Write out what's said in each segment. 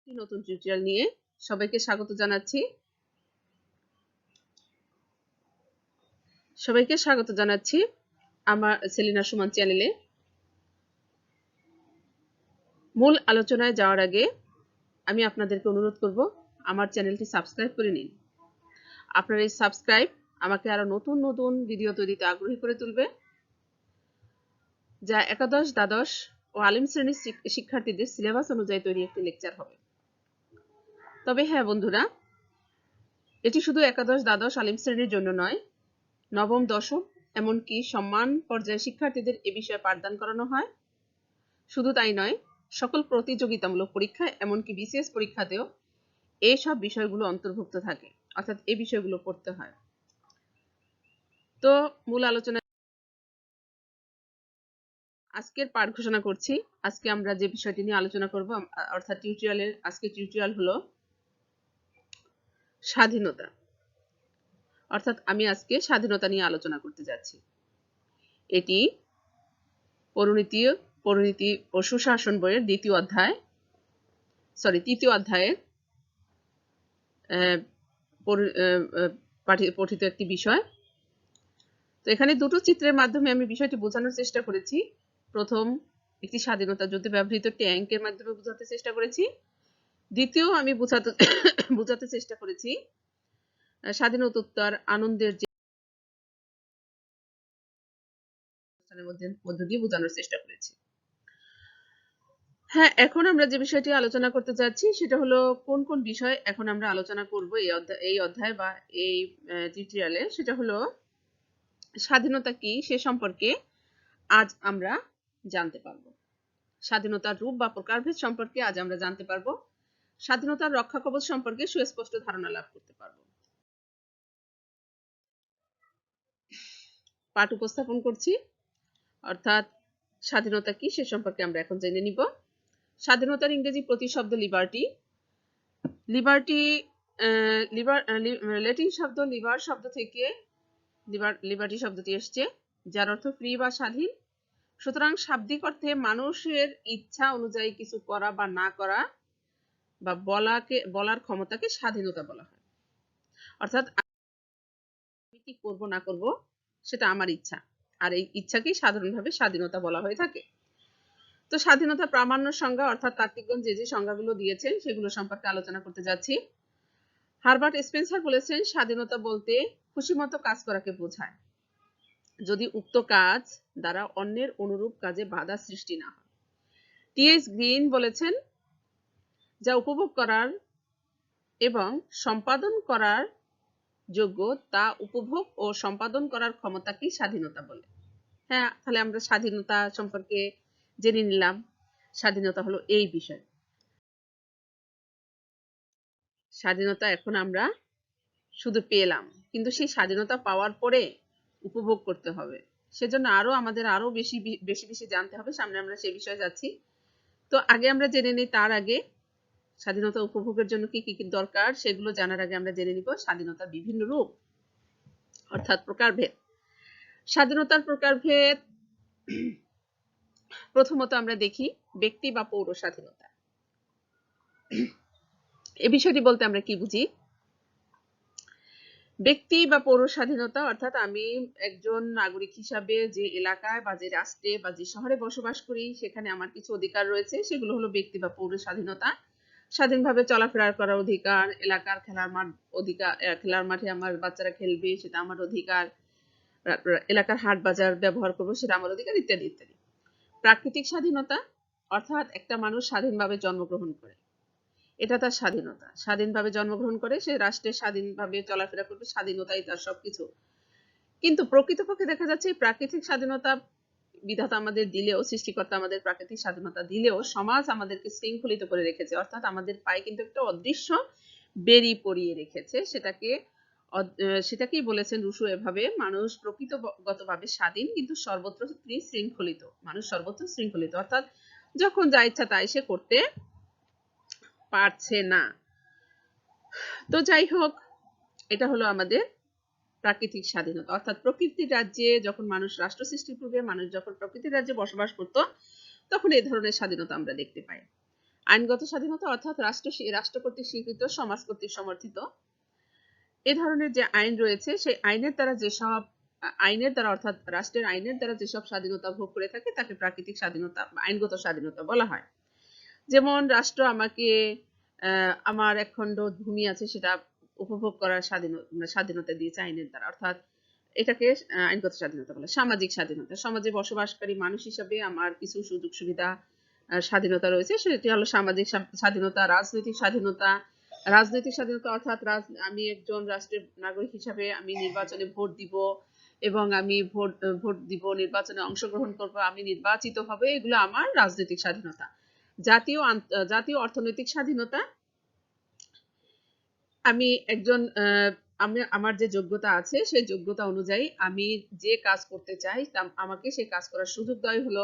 একটি নতুন টিউটোরিয়াল নিয়ে সবাইকে স্বাগত জানাচ্ছি। আমার সেলিনা সুমন চ্যানেলে। মূল আলোচনায় যাওয়ার আগে আমি আপনাদেরকে অনুরোধ করব আমার চ্যানেলটি সাবস্ক্রাইব করে নিন। আপনার এই সাবস্ক্রাইব আমাকে আরো নতুন নতুন ভিডিও তৈরিতে আগ্রহী করে তুলবে, যা একাদশ, দ্বাদশ ও আলিম শ্রেণীর শিক্ষার্থীদের সিলেবাস অনুযায়ী তৈরি একটি লেকচার হবে। তবে হ্যাঁ বন্ধুরা, এটি শুধু একাদশ, দ্বাদশ, আলিম শ্রেণীর জন্য নয়, নবম, দশম এমনকি সম্মান পর্যায়ে শিক্ষার্থীদের এ বিষয়ে পাঠদান করানো হয়। শুধু তাই নয়, সকল প্রতিযোগিতামূলক পরীক্ষায় এমনকি বিসিএস পরীক্ষাতেও এইসব বিষয়গুলো অন্তর্ভুক্ত থাকে, অর্থাৎ এই বিষয়গুলো পড়তে হয়। তো মূল আলোচনা আজকের পাঠ ঘোষণা করছি। আজকে আমরা যে বিষয়টি নিয়ে আলোচনা করব, অর্থাৎ আজকে টিউটোরিয়াল হলো স্বাধীনতা। অর্থাৎ আমি আজকে স্বাধীনতা নিয়ে আলোচনা করতে যাচ্ছি। এটি পরিণতি ও সুশাসন বইয়ের তৃতীয় অধ্যায়ের পঠিত একটি বিষয়। তো এখানে দুটো চিত্রের মাধ্যমে আমি বিষয়টি বোঝানোর চেষ্টা করেছি। প্রথম, একটি স্বাধীনতা যুদ্ধে ব্যবহৃত ট্যাঙ্কের মাধ্যমে বোঝাতে চেষ্টা করেছি। দ্বিতীয়, আমি বোঝাতে চেষ্টা করেছি স্বাধীনতোত্তর আনন্দের যে মধ্য দিয়ে বোঝানোর চেষ্টা করেছি। হ্যাঁ, এখন আমরা যে বিষয়টি আলোচনা করতে যাচ্ছি সেটা হলো কোন কোন বিষয় এখন আমরা আলোচনা করব এই অধ্যায় বা এই টিউটোরিয়ালে। সেটা হলো স্বাধীনতা কি সে সম্পর্কে আজ আমরা জানতে পারবো। স্বাধীনতার রূপ বা প্রকারভেদ সম্পর্কে আজ আমরা জানতে পারবো। স্বাধীনতার রক্ষা কবচ সম্পর্কে সুস্পষ্ট ধারণা লাভ করতে পারবো। পাঠ উপস্থাপন করছি, অর্থাৎ স্বাধীনতা কি সে সম্পর্কে আমরা এখন জেনে নিব। স্বাধীনতার ইংরেজি প্রতিশব্দ লিবার্টি। ল্যাটিন শব্দ লিবার শব্দ থেকে লিবার্টি শব্দটি এসছে, যার অর্থ ফ্রি বা স্বাধীন। সুতরাং শাব্দিক অর্থে মানুষের ইচ্ছা অনুযায়ী কিছু করা বা না করা বা বলার ক্ষমতাকে স্বাধীনতা বলা হয়। অর্থাৎ আমি কি করব না করব সেটা আমার ইচ্ছা, আর এই ইচ্ছাকেই সাধারণভাবে স্বাধীনতা বলা হয়ে থাকে। তো স্বাধীনতা প্রামাণ্য সংজ্ঞা, অর্থাৎ তাত্ত্বিকগণ যে সংজ্ঞাগুলো দিয়েছেন সেগুলো সম্পর্কে আলোচনা করতে যাচ্ছি। হারবার্ট স্পেন্সার বলেছেন, স্বাধীনতা বলতে খুশিমতো কাজ করাকে বোঝায়, যদি উক্ত কাজ দ্বারা অন্যের অনুরূপ কাজে বাধা সৃষ্টি না হয়। টি.এইচ. গ্রিন বলেছেন, যা উপভোগ করার এবং সম্পাদন করার যোগ্য তা উপভোগ ও সম্পাদন করার ক্ষমতাকেই স্বাধীনতা বলে। হ্যাঁ, তাহলে আমরা স্বাধীনতা সম্পর্কে জেনে নিলাম। স্বাধীনতা হলো এই বিষয়। স্বাধীনতা এখন আমরা শুধু পেলাম, কিন্তু সেই স্বাধীনতা পাওয়ার পরে উপভোগ করতে হবে। সেজন্য আমাদের আরো বেশি বেশি জানতে হবে। সামনে আমরা সেই বিষয়ে যাচ্ছি। তো আগে আমরা জেনে নিই, তার আগে স্বাধীনতা উপভোগের জন্য কি কি দরকার সেগুলো জানার আগে আমরা জেনে নিব স্বাধীনতার বিভিন্ন রূপ, অর্থাৎ প্রকারভেদ। স্বাধীনতার প্রকারভেদ প্রথমত আমরা দেখি ব্যক্তি বা পৌর স্বাধীনতা। এই বিষয়টি বলতে আমরা কি বুঝি? ব্যক্তি বা পৌর স্বাধীনতা অর্থাৎ আমি একজন নাগরিক হিসাবে যে এলাকায় বা যে রাষ্ট্রে বা যে শহরে বসবাস করি সেখানে আমার কিছু অধিকার রয়েছে, সেগুলো হলো ব্যক্তি বা পৌর স্বাধীনতা। স্বাধীনভাবে চলাফেরা করার অধিকার, এলাকার খেলার মাঠে আমার বাচ্চারা খেলবে সেটা আমার অধিকার, এলাকার হাট বাজার ব্যবহার করবো সেটা আমার অধিকার, ইত্যাদি ইত্যাদি। প্রাকৃতিক স্বাধীনতা অর্থাৎ একটা মানুষ স্বাধীনভাবে জন্মগ্রহণ করে, এটা তার স্বাধীনতা। স্বাধীনভাবে জন্মগ্রহণ করে, সে রাষ্ট্রে স্বাধীনভাবে চলাফেরা করবে, স্বাধীনতাই তার সবকিছু। কিন্তু প্রকৃতপক্ষে দেখা যাচ্ছে প্রাকৃতিক স্বাধীনতা বিধাতা আমাদের দিলেও, সৃষ্টিকর্তা আমাদের প্রাকৃতিক স্বাধীনতা দিলেও সমাজ আমাদেরকে শৃঙ্খলিত করে রেখেছে, অর্থাৎ আমাদের পায়ে কিন্তু একটা অদৃশ্য বেড়ি পরিয়ে রেখেছে। সেটাকেই বলেছেন রুশো এভাবে, মানুষ প্রকৃতগতভাবে স্বাধীন কিন্তু সর্বত্র শৃঙ্খলিত। মানুষ সর্বত্র শৃঙ্খলিত, অর্থাৎ যখন যা ইচ্ছা তাই সে করতে পারছে না। তো যাই হোক, এটা হলো আমাদের প্রাকৃতিক স্বাধীনতা, অর্থাৎ প্রকৃতির রাজ্যে যখন মানুষ রাষ্ট্র সৃষ্টির পূর্বে মানুষ যখন প্রকৃতির রাজ্যে বসবাস করত তখন এই ধরনের স্বাধীনতা আমরা দেখতে পাই। আইনগত স্বাধীনতা অর্থাৎ রাষ্ট্র কর্তৃক স্বীকৃত, সমাজ কর্তৃক সমর্থিত এ ধরনের যে আইন রয়েছে সেই আইনের দ্বারা অর্থাৎ রাষ্ট্রের আইনের দ্বারা যেসব স্বাধীনতা ভোগ করে থাকে তাকে প্রাকৃতিক স্বাধীনতা বা আইনগত স্বাধীনতা বলা হয়। যেমন রাষ্ট্র আমাকে আমার এক খণ্ড ভূমি আছে সেটা উপভোগ করার স্বাধীনতা দিয়েছে আইনের দ্বারা, অর্থাৎ এটাকে আইনগত স্বাধীনতা বলে। সামাজিক স্বাধীনতা, সমাজে বসবাসকারী মানুষ হিসাবে আমার কিছু সুযোগ সুবিধা স্বাধীনতা রয়েছে, সেটি হলো সামাজিক স্বাধীনতা। রাজনৈতিক স্বাধীনতা অর্থাৎ আমি একজন রাষ্ট্রের নাগরিক হিসাবে আমি নির্বাচনে ভোট দিব এবং আমি ভোট দিব, নির্বাচনে অংশগ্রহণ করব, আমি নির্বাচিত হব, এগুলো আমার রাজনৈতিক স্বাধীনতা। জাতীয় অর্থনৈতিক স্বাধীনতা, আমি একজন আমার যে যোগ্যতা আছে সেই যোগ্যতা অনুযায়ী আমি যে কাজ করতে চাই আমাকে সেই কাজ করার সুযোগ দেওয়াই হলো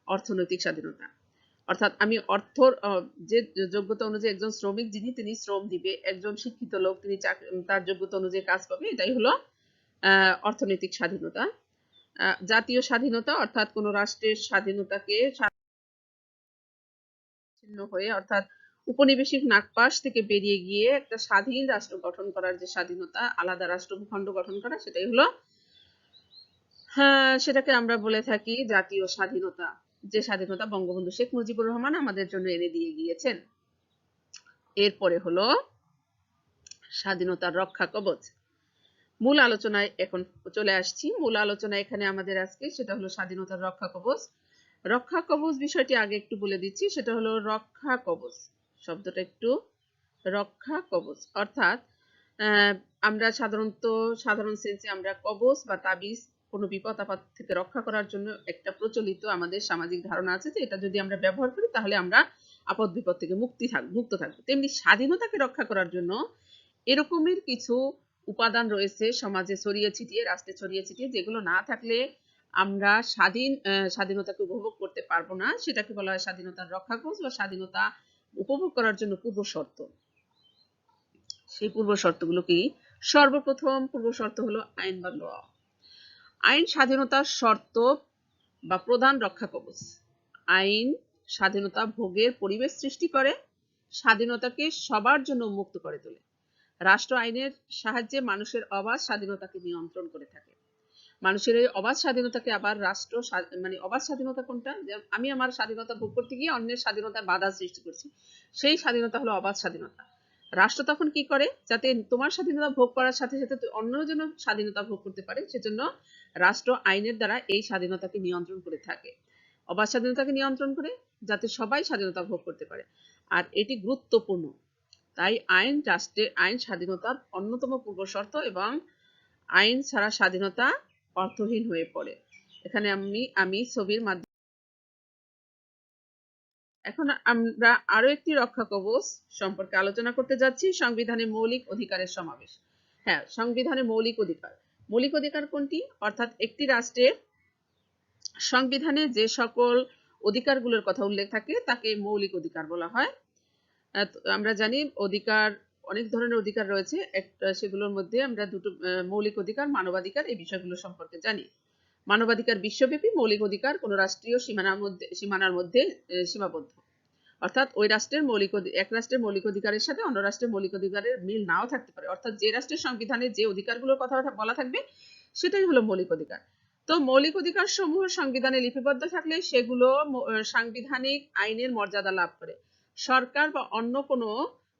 অর্থনৈতিক স্বাধীনতা। অর্থাৎ আমি যে যোগ্যতা অনুযায়ী একজন শ্রমিক তিনি শ্রম দিবে, একজন শিক্ষিত লোক তিনি তার যোগ্যতা অনুযায়ী কাজ পাবে, এটাই হলো অর্থনৈতিক স্বাধীনতা। জাতীয় স্বাধীনতা অর্থাৎ কোন রাষ্ট্রের স্বাধীনতাকে হয়ে অর্থাৎ উপনিবেশিক নাগপাশ থেকে বেরিয়ে গিয়ে একটা স্বাধীন রাষ্ট্র গঠন করার যে স্বাধীনতা, আলাদা রাষ্ট্র ভূখণ্ড গঠন করা, সেটাই হলো সেটাকে আমরা বলে থাকি জাতীয় স্বাধীনতা, যে স্বাধীনতা বঙ্গবন্ধু শেখ মুজিবুর রহমান আমাদের জন্য এনে দিয়ে গিয়েছেন। এরপরে হলো স্বাধীনতার রক্ষা কবচ। মূল আলোচনায় এখন চলে আসছি। মূল আলোচনা এখানে আমাদের আজকে সেটা হলো স্বাধীনতার রক্ষা কবচ। রক্ষা কবচ বিষয়টি আগে একটু বলে দিচ্ছি, সেটা হলো রক্ষা কবচ শব্দটা একটু, রক্ষা কবচ অর্থাৎ আমরা সাধারণ সেন্সে আমরা কবচ বা তাবিজ কোনো বিপদ আপদ থেকে রক্ষা করার জন্য একটা প্রচলিত আমাদের সামাজিক ধারণা আছে যে এটা যদি আমরা ব্যবহার করি তাহলে আমরা আপদ বিপদ থেকে মুক্ত থাকবো। তেমনি স্বাধীনতাকে রক্ষা করার জন্য এরকমের কিছু উপাদান রয়েছে সমাজে ছড়িয়ে ছিটিয়ে, রাষ্ট্রে ছড়িয়ে ছিটিয়ে, যেগুলো না থাকলে আমরা স্বাধীনতাকে উপভোগ করতে পারবো না। সেটাকে বলা হয় স্বাধীনতার রক্ষা কবচ বা স্বাধীনতা উপভোগ করার জন্য পূর্ব শর্ত। সেই পূর্ব শর্তগুলো কি? সর্বপ্রথম পূর্ব শর্ত হলো আইন বা ল। আইন স্বাধীনতার শর্ত বা প্রধান রক্ষা কবচ। আইন স্বাধীনতা ভোগের পরিবেশ সৃষ্টি করে, স্বাধীনতাকে সবার জন্য মুক্ত করে তোলে। রাষ্ট্র আইনের সাহায্যে মানুষের অবাধ স্বাধীনতাকে নিয়ন্ত্রণ করে থাকে। মানুষের এই অবাধ স্বাধীনতাকে আবার রাষ্ট্র অবাধ স্বাধীনতা কোনটা? আমি আমার স্বাধীনতা ভোগ করতে গিয়ে অন্যের স্বাধীনতায় বাধা সৃষ্টি করছি, সেই স্বাধীনতা হলো অবাধ স্বাধীনতা। রাষ্ট্র তখন কি করে? যাতে তোমার স্বাধীনতা ভোগ করার সাথে সাথে অন্য যেন স্বাধীনতা ভোগ করতে পারে, সেজন্য রাষ্ট্র আইনের দ্বারা এই স্বাধীনতাকে নিয়ন্ত্রণ করে থাকে। অবাধ স্বাধীনতাকে নিয়ন্ত্রণ করে যাতে সবাই স্বাধীনতা ভোগ করতে পারে, আর এটি গুরুত্বপূর্ণ। তাই আইন স্বাধীনতার অন্যতম পূর্ব শর্ত, এবং আইন ছাড়া স্বাধীনতা অর্থহীন হয়ে পড়ে। এখানে আমি ছবির মাধ্যমে এখন আমরা আরো একটি রক্ষা কবচ সম্পর্কে আলোচনা করতে যাচ্ছি, সংবিধানে মৌলিক অধিকারের সমাবেশ। হ্যাঁ, সংবিধানে মৌলিক অধিকার কোনটি? অর্থাৎ একটি রাষ্ট্রের সংবিধানে যে সকল অধিকারগুলোর কথা উল্লেখ থাকে তাকে মৌলিক অধিকার বলা হয়। আমরা জানি অনেক ধরনের অধিকার রয়েছে, সেগুলোর মধ্যে আমরা দুটো মৌলিক অধিকার, মানবাধিকার, এই বিষয়গুলো সম্পর্কে জানি। মানবাধিকার বিশ্বব্যাপী, মৌলিক অধিকার কোন রাষ্ট্রীয় সীমানার মধ্যে সীমাবদ্ধ, অর্থাৎ ওই রাষ্ট্রের এক রাষ্ট্রের মৌলিক অধিকারের সাথে অন্য রাষ্ট্রের মৌলিক অধিকারের মিল নাও থাকতে পারে, অর্থাৎ যে রাষ্ট্রের সংবিধানে যে অধিকারগুলোর কথা বলা থাকবে সেটাই হলো মৌলিক অধিকার। তো মৌলিক অধিকার সমূহ সংবিধানে লিপিবদ্ধ থাকলে সেগুলো সাংবিধানিক আইনের মর্যাদা লাভ করে। সরকার বা অন্য কোনো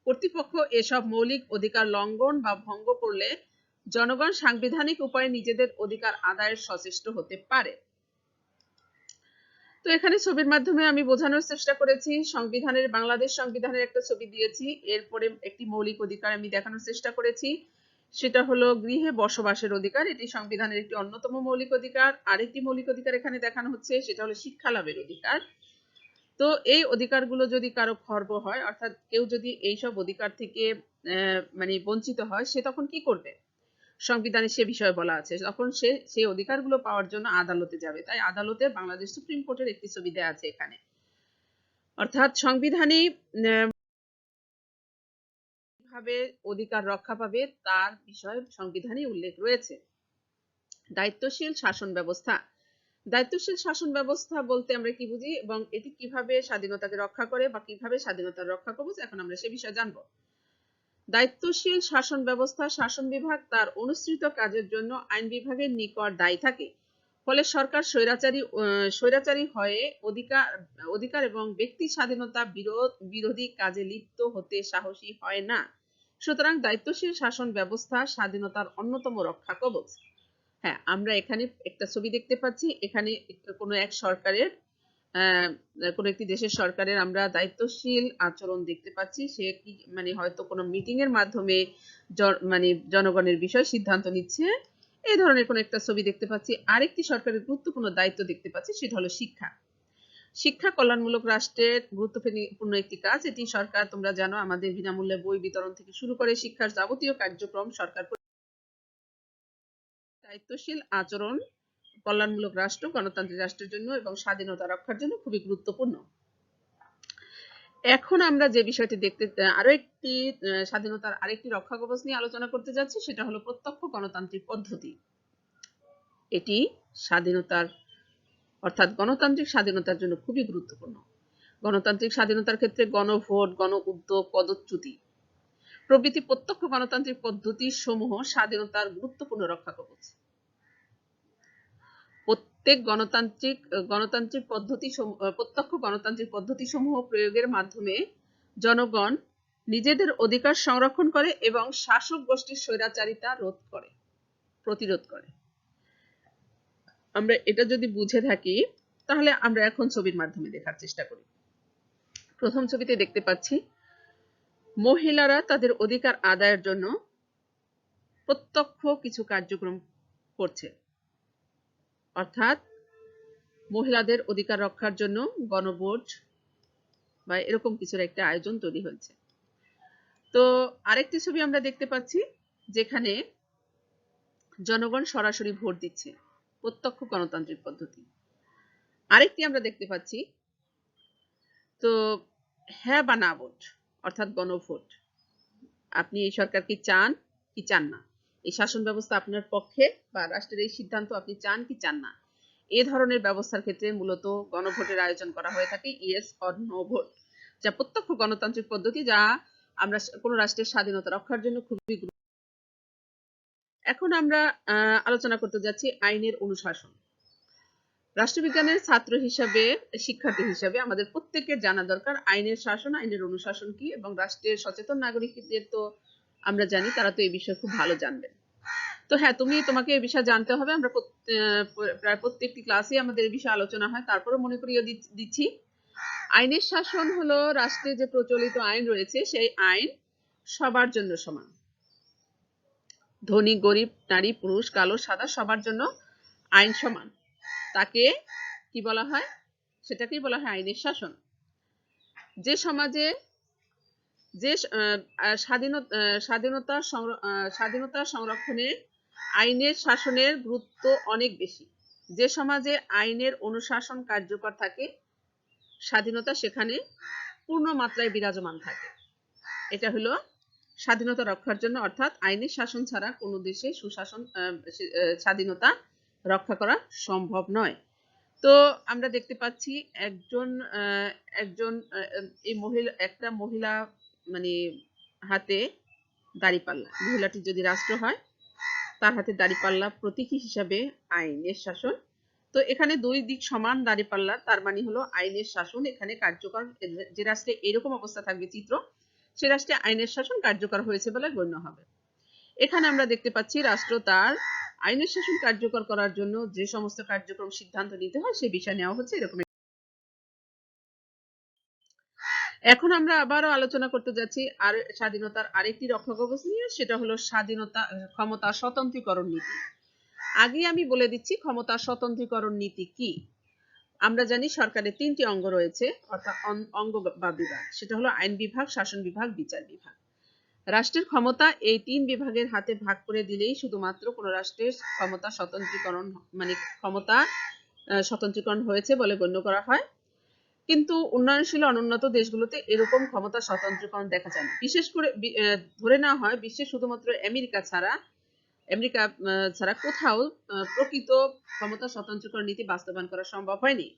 কর্তৃপক্ষ এসব মৌলিক অধিকার লঙ্ঘন বা ভঙ্গ করলে জনগণ সাংবিধানিক উপায়ে নিজেদের অধিকার আদায়ের সচেষ্ট হতে পারে। তো এখানে ছবির মাধ্যমে আমি বোঝানোর চেষ্টা করেছি, বাংলাদেশ সংবিধানের একটা ছবি দিয়েছি, এরপরে একটি মৌলিক অধিকার আমি দেখানোর চেষ্টা করেছি, সেটা হলো গৃহে বসবাসের অধিকার। এটি সংবিধানের একটি অন্যতম মৌলিক অধিকার। আরেকটি মৌলিক অধিকার এখানে দেখানো হচ্ছে, সেটা হলো শিক্ষা লাভের অধিকার। তো এই অধিকারগুলো যদি কারো খর্ব হয়, অর্থাৎ কেউ যদি এইসব অধিকার থেকে বঞ্চিত হয়, সে তখন কি করবে? সংবিধানে সে বিষয়ে বলা আছে, তখন সে সেই অধিকারগুলো পাওয়ার জন্য আদালতে যাবে। তাই আদালতে বাংলাদেশ সুপ্রিম কোর্টের একটি ছবি দেওয়া আছে এখানে, অর্থাৎ সংবিধানিক ভাবে অধিকার রক্ষা পাবে তার বিষয়ে সংবিধানে উল্লেখ রয়েছে। দায়িত্বশীল শাসন ব্যবস্থা। দায়িত্বশীল শাসন ব্যবস্থা বলতে আমরা কি বুঝি এবং এটি কিভাবে স্বাধীনতাকে রক্ষা করে বা কিভাবে স্বাধীনতার রক্ষা কবচ, এখন আমরা সে বিষয়ে জানবো। দায়িত্বশীল শাসন ব্যবস্থা, শাসন বিভাগ তার অনুসৃত কাজের জন্য আইন বিভাগের নিকট দায়ী থাকে। ফলে সরকার স্বৈরাচারী হয়ে অধিকার এবং ব্যক্তি স্বাধীনতা বিরোধী কাজে লিপ্ত হতে সাহসী হয় না। সুতরাং দায়িত্বশীল শাসন ব্যবস্থা স্বাধীনতার অন্যতম রক্ষা কবচ। হ্যাঁ, আমরা এখানে একটা ছবি দেখতে পাচ্ছি। এখানে কোনো এক সরকারের কোনো একটি দেশের সরকারের আমরা দায়িত্বশীল আচরণ দেখতে পাচ্ছি। সে কি মানে হয়তো কোনো মিটিং এর মাধ্যমে মানে জনগণের বিষয়ে সিদ্ধান্ত নিচ্ছে, এই ধরনের কোনো একটা ছবি দেখতে পাচ্ছি। আরেকটি সরকারের গুরুত্বপূর্ণ দায়িত্ব দেখতে পাচ্ছি, সেটা হলো শিক্ষা। শিক্ষা কল্যাণমূলক রাষ্ট্রের গুরুত্বপূর্ণ একটি কাজ। এটি সরকার, তোমরা জানো, আমাদের বিনামূল্যে বই বিতরণ থেকে শুরু করে শিক্ষার যাবতীয় কার্যক্রম সরকার। দায়িত্বশীল আচরণ কল্যাণমূলক রাষ্ট্র, গণতান্ত্রিক রাষ্ট্রের জন্য এবং স্বাধীনতা রক্ষার জন্য খুবই গুরুত্বপূর্ণ। এখন আমরা যে বিষয়টি দেখতে আরো একটি স্বাধীনতার আরেকটি রক্ষা কবচ নিয়ে আলোচনা করতে যাচ্ছি, সেটা হলো প্রত্যক্ষ গণতান্ত্রিক পদ্ধতি। এটি স্বাধীনতার অর্থাৎ গণতান্ত্রিক স্বাধীনতার জন্য খুবই গুরুত্বপূর্ণ। গণতান্ত্রিক স্বাধীনতার ক্ষেত্রে গণভোট, গণ উদ্যোগ, পদচ্যুতি প্রভৃতি প্রত্যক্ষ গণতান্ত্রিক পদ্ধতি সমূহ স্বাধীনতার গুরুত্বপূর্ণ রক্ষা কবচ। প্রত্যেক প্রত্যক্ষ গণতান্ত্রিক পদ্ধতি সমূহ প্রয়োগের মাধ্যমে জনগণ নিজেদের অধিকার সংরক্ষণ করে এবং শাসক গোষ্ঠীর স্বৈরাচারিতা প্রতিরোধ করে। আমরা এটা যদি বুঝে থাকি, তাহলে আমরা এখন ছবির মাধ্যমে দেখার চেষ্টা করি। প্রথম ছবিতে দেখতে পাচ্ছি মহিলারা তাদের অধিকার আদায়ের জন্য প্রত্যক্ষ কিছু কার্যক্রম করছে, অর্থাৎ মহিলাদের অধিকার রক্ষার জন্য গণভোট বা এরকম কিছুর একটা আয়োজন তৈরি হয়েছে। তো আরেকটি ছবি আমরা দেখতে পাচ্ছি যেখানে জনগণ সরাসরি ভোট দিচ্ছে, প্রত্যক্ষ গণতান্ত্রিক পদ্ধতি। আরেকটি আমরা দেখতে পাচ্ছি তো হ্যাঁ বা না ভোট, অর্থাৎ গণভোট। আপনি এই সরকারকে চান কি চান না, এই শাসন ব্যবস্থা আপনার পক্ষে বা রাষ্ট্রের এই সিদ্ধান্ত আপনি চান কি চান না, এ ধরনের ব্যবস্থার ক্ষেত্রে মূলত গণভোটের আয়োজন করা হয়ে থাকে, ইয়েস অর নো ভোট, যা প্রত্যক্ষ গণতান্ত্রিক পদ্ধতি, যা আমরা কোনো রাষ্ট্রের স্বাধীনতা রক্ষার জন্য খুবই গুরুত্বপূর্ণ। এখন আমরা আলোচনা করতে যাচ্ছি আইনের অনুশাসন। রাষ্ট্রবিজ্ঞানের ছাত্র হিসাবে, শিক্ষার্থী হিসাবে আমাদের প্রত্যেকের জানা দরকার আইনের শাসন, আইনের অনুশাসন কি, এবং রাষ্ট্রের সচেতন নাগরিকদের তো আমরা জানি, তারা তো এই বিষয়ে খুব ভালো জানবেন। তো হ্যাঁ, তোমাকে এই বিষয়ে জানতে হবে। আমরা প্রায় প্রত্যেকটি ক্লাসে আমাদের এই বিষয়ে আলোচনা হয়, তারপরে মনে করিয়ে দিচ্ছি আইনের শাসন হলো রাষ্ট্রে যে প্রচলিত আইন রয়েছে সেই আইন সবার জন্য সমান। ধনী গরিব, নারী পুরুষ, কালো সাদা সবার জন্য আইন সমান, তাকে কি বলা হয়? সেটাকেই বলা হয় আইনের শাসন। যে সমাজে যে স্বাধীনতা সংরক্ষণে আইনের শাসনের গুরুত্ব অনেক বেশি। যে সমাজে আইনের অনুশাসন কার্যকর থাকে, স্বাধীনতা সেখানে পূর্ণ মাত্রায় বিরাজমান থাকে। এটা হলো স্বাধীনতা রক্ষার জন্য, অর্থাৎ আইনের শাসন ছাড়া কোনো দেশে স্বাধীনতা রক্ষা করা সম্ভব নয়। তো আমরা দেখতে পাচ্ছি একটা মহিলা মানে হাতে দাঁড়িপাল্লা, মহিলাটি যদি রাষ্ট্র হয় তার হাতে দাঁড়িপাল্লা প্রতীকী হিসাবে আইনের শাসন। তো এখানে দুই দিক সমান দাঁড়িপাল্লা, তার মানে হলো আইনের শাসন এখানে কার্যকর। যে রাষ্ট্রে এরকম অবস্থা থাকবে চিত্র, সে রাষ্ট্রে আইনের শাসন কার্যকর হয়েছে বলে গণ্য হবে। এখানে আমরা দেখতে পাচ্ছি রাষ্ট্র তার আইনের শাসন কার্যকর করার জন্য যে সমস্ত কার্যক্রম সিদ্ধান্ত নিতে হয় সে বিষয় নেওয়া হচ্ছে এরকম। এখন আমরা আবারও আলোচনা করতে যাচ্ছি আর স্বাধীনতার আরেকটি রক্ষা কবচ নিয়ে, সেটা হলো ক্ষমতা স্বতন্ত্রীকরণ নীতি। আগে আমি বলে দিচ্ছি ক্ষমতা স্বতন্ত্রীকরণ নীতি কি। আমরা জানি সরকারের তিনটি অঙ্গ রয়েছে, অর্থাৎ অঙ্গ বা বিভাগ, সেটা হলো আইন বিভাগ, শাসন বিভাগ, বিচার বিভাগ। রাষ্ট্রের ক্ষমতা এই তিন বিভাগের হাতে ভাগ করে দিলেই শুধুমাত্র কোন রাষ্ট্রের ক্ষমতা স্বতন্ত্রীকরণ হয়েছে বলে গণ্য করা হয়। কিন্তু উন্নয়নশীল অনুন্নত দেশগুলোতে এরকম ক্ষমতা স্বতন্ত্রীকরণ দেখা যায় না। বিশেষ করে ধরে নেওয়া হয় বিশ্বে শুধুমাত্র আমেরিকা ছাড়া আমেরিকা ছাড়া কোথাও প্রকৃত ক্ষমতা স্বতন্ত্রীকরণ নীতি বাস্তবায়ন করা সম্ভব হয়নি।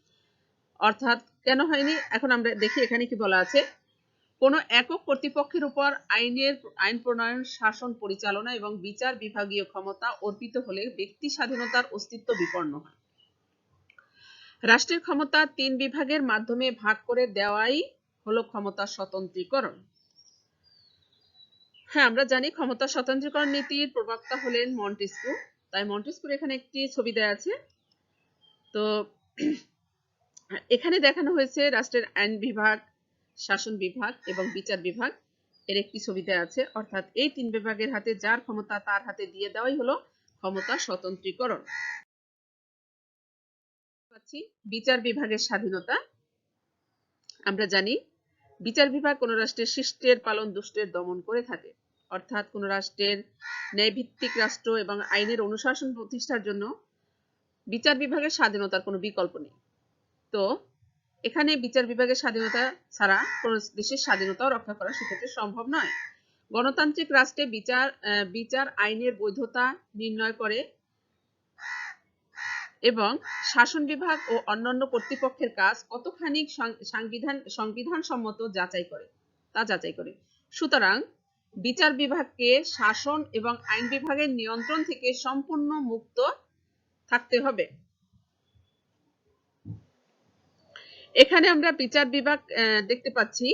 অর্থাৎ কেন হয়নি, এখন আমরা দেখি এখানে কি বলা আছে। কোনো একক কর্তৃপক্ষের উপর আইন প্রণয়ন, শাসন পরিচালনা এবং বিচার বিভাগীয় ক্ষমতা অর্পিত হলে ব্যক্তি স্বাধীনতার অস্তিত্ব বিপন্ন হয়। রাষ্ট্রের ক্ষমতা 3 বিভাগের মাধ্যমে ভাগ করে দেওয়াই হলো ক্ষমতা স্বতন্ত্রীকরণ। হ্যাঁ, আমরা জানি ক্ষমতা স্বতন্ত্রীকরণ নীতির প্রবক্তা হলেন মন্টেস্কু। তাই মন্টেস্কুর এখানে একটি ছবি দেওয়া আছে। তো এখানে দেখানো হয়েছে রাষ্ট্রের আইন বিভাগ, শাসন বিভাগ এবং বিচার বিভাগ এর একটি ছবি দেওয়া আছে। অর্থাৎ এই 3 বিভাগের হাতে যার ক্ষমতা তার হাতে দিয়ে দেওয়াই হলো ক্ষমতা স্বতন্ত্রীকরণ। বিচার বিভাগের স্বাধীনতা। আমরা জানি বিচার বিভাগ কোন রাষ্ট্রের শিষ্টের পালন, দুষ্টের দমন করে থাকে। অর্থাৎ কোন রাষ্ট্রের ন্যায়ভিত্তিক রাষ্ট্র এবং আইনের অনুশাসন প্রতিষ্ঠার জন্য বিচার বিভাগের স্বাধীনতার কোনো বিকল্প নেই। তো এখানে বিচার বিভাগের স্বাধীনতা ছাড়া কোন দেশের স্বাধীনতাও রক্ষা করা সেক্ষেত্রে সম্ভব নয়। গণতান্ত্রিক রাষ্ট্রে বিচার আইনের বৈধতা নির্ণয় করে এবং শাসন বিভাগ ও অন্যান্য কর্তৃপক্ষের কাজ কতখানি সংবিধান সম্মত তা যাচাই করে। সুতরাং বিচার বিভাগকে শাসন এবং আইন বিভাগের নিয়ন্ত্রণ থেকে সম্পূর্ণ মুক্ত থাকতে হবে। এখানে আমরা বিচার বিভাগ দেখতে পাচ্ছি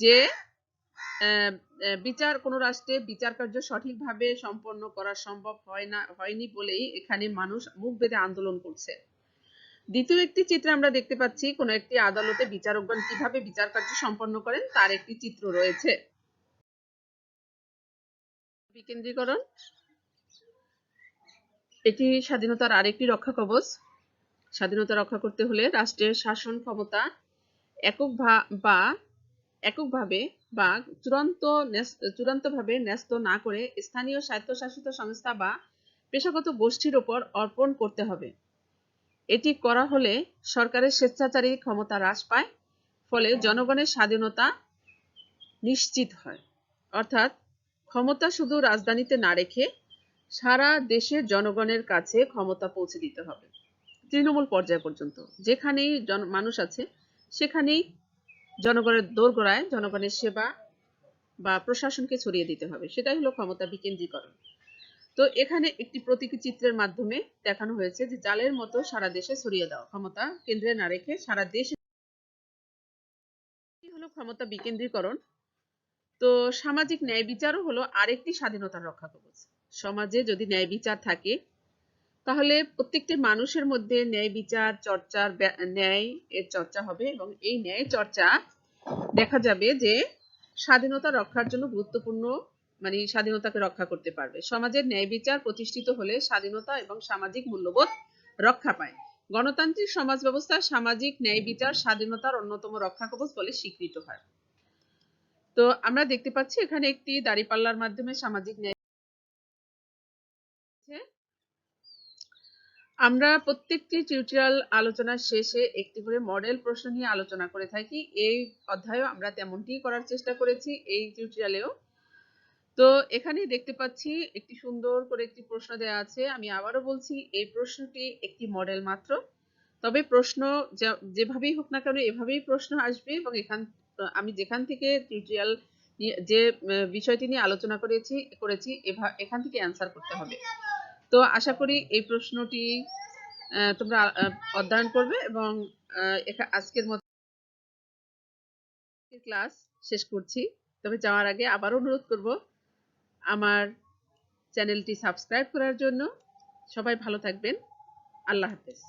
যে কোন রাষ্ট্রে বিচার কার্য সঠিকভাবে সম্পন্ন করা সম্ভব হয়নি বলেই এখানে মানুষ মুখ বেঁধে আন্দোলন করছে। দ্বিতীয় একটি চিত্রে আমরা দেখতে পাচ্ছি কোন একটি আদালতে বিচারকগণ কিভাবে বিচার কার্য সম্পন্ন করেন তার একটি চিত্র রয়েছে। বিকেন্দ্রীকরণ এটি স্বাধীনতার আরেকটি রক্ষা কবচ। স্বাধীনতা রক্ষা করতে হলে রাষ্ট্রের শাসন ক্ষমতা এককভাবে বা চূড়ান্তভাবে ন্যস্ত না করে স্থানীয় স্বায়ত্তশাসিত সংস্থা বা পেশাগত গোষ্ঠীর উপর অর্পণ করতে হবে। এটি করা হলে সরকারের স্বেচ্ছাচারী ক্ষমতা হ্রাস পায়, ফলে জনগণের স্বাধীনতা নিশ্চিত হয়। অর্থাৎ ক্ষমতা শুধু রাজধানীতে না রেখে সারা দেশের জনগণের কাছে ক্ষমতা পৌঁছে দিতে হবে, তৃণমূল পর্যায় পর্যন্ত। যেখানেই মানুষ আছে সেখানেই জনগণের দোরগোড়ায় জনগণের সেবা বা প্রশাসনকে ছড়িয়ে দিতে হবে। সেটাই হলো ক্ষমতা বিকেন্দ্রীকরণ। তো এখানে একটি প্রতীকী চিত্রের মাধ্যমে দেখানো হয়েছে যে জালের মতো সারা দেশে ছড়িয়ে দেওয়া, ক্ষমতা কেন্দ্রে না রেখে সারা দেশে হলো ক্ষমতা বিকেন্দ্রীকরণ। তো সামাজিক ন্যায় বিচারও হলো আরেকটি স্বাধীনতার রক্ষা কবচ। সমাজে যদি ন্যায় বিচার থাকে তাহলে প্রত্যেকটি মানুষের মধ্যে ন্যায় বিচার ন্যায় এর চর্চা হবে এবং এই ন্যায় চর্চা দেখা যাবে যে স্বাধীনতা রক্ষার জন্য গুরুত্বপূর্ণ, মানে স্বাধীনতাকে রক্ষা করতে পারবে। সমাজের ন্যায় বিচার প্রতিষ্ঠিত হলে স্বাধীনতা এবং সামাজিক মূল্যবোধ রক্ষা পায়। গণতান্ত্রিক সমাজ ব্যবস্থা সামাজিক ন্যায় বিচার স্বাধীনতার অন্যতম রক্ষা কবচ বলে স্বীকৃত হয়। তো আমরা দেখতে পাচ্ছি এখানে একটি দাঁড়িপাল্লার মাধ্যমে সামাজিক ন্যায়। আমরা প্রত্যেকটি টিউটোরিয়াল আলোচনার শেষে একটি করে মডেল প্রশ্ন নিয়ে আলোচনা করে থাকি। এই অধ্যায়েও আমরা তেমনটি করার চেষ্টা করেছি, এই টিউটোরিয়ালেও। তো এখানে দেখতে পাচ্ছি একটি সুন্দর করে একটি প্রশ্ন দেওয়া আছে। আমি আবারও বলছি এই প্রশ্নটি একটি মডেল মাত্র, তবে প্রশ্ন যেভাবেই হোক না কেন এভাবেই প্রশ্ন আসবে এবং আমি যেখান থেকে টিউটোরিয়াল যে বিষয়টি নিয়ে আলোচনা করেছি এখান থেকে অ্যান্সার করতে হবে। তো আশা করি এই প্রশ্নটি তোমরা অধ্যয়ন করবে এবং আজকের মতো ক্লাস শেষ করছি। তবে যাওয়ার আগে আবার অনুরোধ করব আমার চ্যানেলটি সাবস্ক্রাইব করার জন্য। সবাই ভালো থাকবেন। আল্লাহ হাফেজ।